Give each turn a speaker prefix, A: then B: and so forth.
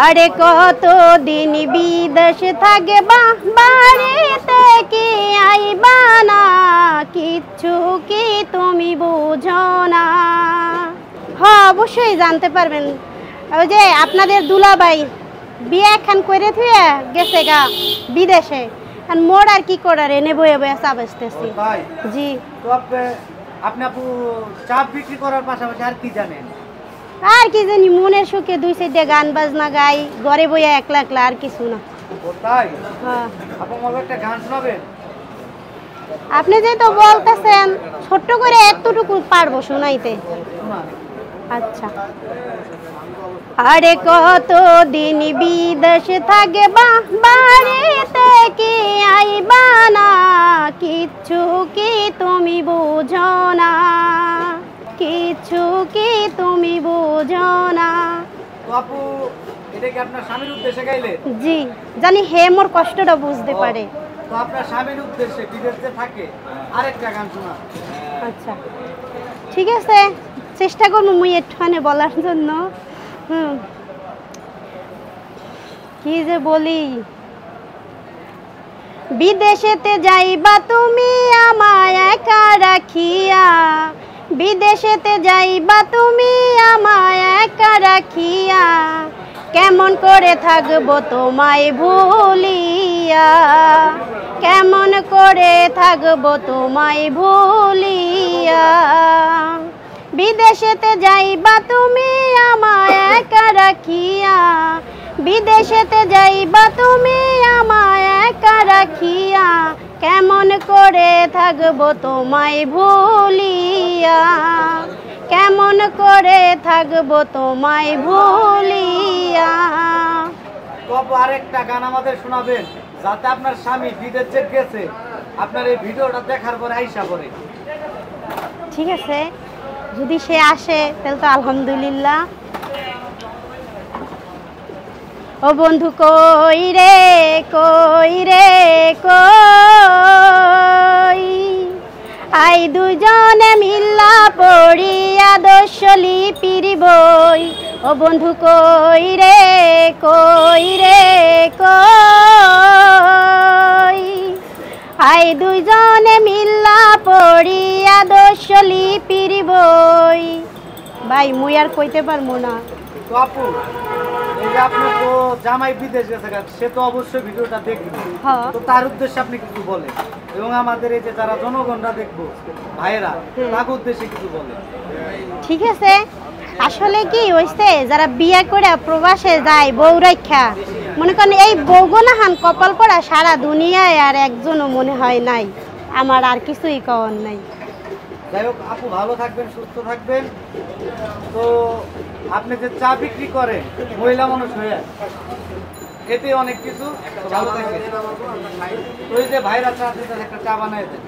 A: আরে কতদিন বিদেশে থাকবা বাড়িতে কি আইবা না, কিচ্ছু কি তুমি বুঝো না। হ্যাঁ অবশ্যই জানতে পারবেন। ওই যে আপনাদের দুলাভাই বিয়ে খান করে থুয়ে গেছে গা বিদেশে, আর মোর আর কি করার এনে বয়ে বয়ে চা বেচতেছি। জি।
B: তো আপনি আপু চা বিক্রি করার পাশাপাশি আর কি জানেন?
A: আর কি জানি, মনের সুখে দুই সাইডে গান বাজনা গাই, ঘরে বইয়া একলা একলা, আর কিছু না।
B: ও তাই?
A: হ্যাঁ।
B: আপু আমাকে একটা গান শোনাবেন?
A: আপনি যে তো বলতেছেন, ছোট্ট করে এতটুকু পারবো শোনাইতে। আচ্ছা। আরে কতদিন বিদেশে থাকবা বাড়িতে কি আইবা না, কিচ্ছু কি তুমি বুঝো না, কিচ্ছু কি তুমি বুঝো না।
B: তো আপু এটা কি আপনার স্বামীর উদ্দেশ্যে গাইলেন?
A: জি, জানি হে মোর কষ্টটা বুঝতে পারে।
B: তো আপনার স্বামীর উদ্দেশ্যে বিদেশে থাকে আরেকটা গান শোনা।
A: আচ্ছা ঠিক আছে, চেষ্টা করবো মুই একটুখানি বলার জন্য। কি যে বলি, বিদেশেতে যাইবা তুমি আমায় একা রাখিয়া, বিদেশেতে যাইবা তুমি আমায় একা রাখিয়া, কেমন করে থাকবো তোমায় ভুলিয়া, কেমন করে থাকবো তোমায় ভুলিয়া। বিদেশেতে যাইবা তুমি আমায় একা রাখিয়া, বিদেশেতে যাইবা তুমি আমায় একা রাখিয়া, কেমন করে থাকবো তোমায় ভুলিয়া, কেমন করে থাকবো তোমায় ভুলিয়া।
B: তবে আরেকটা গান আমাদের শোনাবেন, যাতে আপনার স্বামী বিদেশে গেছে আপনার এই ভিডিওটা দেখার পরে আইসা করে।
A: ঠিক আছে, যদি সে আসে তাহলে তো আলহামদুলিল্লাহ। ও বন্ধু কই রে কই রে কই, আই দুজনে মিল্লা পড়িয়া দোষ লিপির বই। ও বন্ধু কই রে কই রে কই, আই দুজনে মিল্লা পড়িয়া দোষ লিপির বই। ভাই মুই আর কইতে পারবো না।
B: তো আপু এই যে আপনি তো জামাই বিদেশ গেছে, সে তো অবশ্যই ভিডিওটা দেখবে, তো তার উদ্দেশ্যে আপনি কিছু বলেন, এবং আমাদের এই যে যারা জনগণরা দেখবো ভাইয়েরা, তার উদ্দেশ্যে কিছু বলেন।
A: ঠিক আছে, আসলে কি হইছে, যারা বিয়ে করে প্রবাসে যায় বউ রাখা, মনে করেন এই বউগুনাহান কপাল পড়া সারা দুনিয়ায় আর একজনও মনে হয় নাই। আমার আর কিছুই কওয়ার নাই।
B: যাই হোক আপু, ভালো থাকবেন, সুস্থ থাকবেন। তো আপনি যে চা বিক্রি করেন মহিলা মানুষ হয়ে, এতে অনেক কিছু ভালো থাকবে। ওই যে ভাইরা চা দিতে একটা চা বানায় দেন।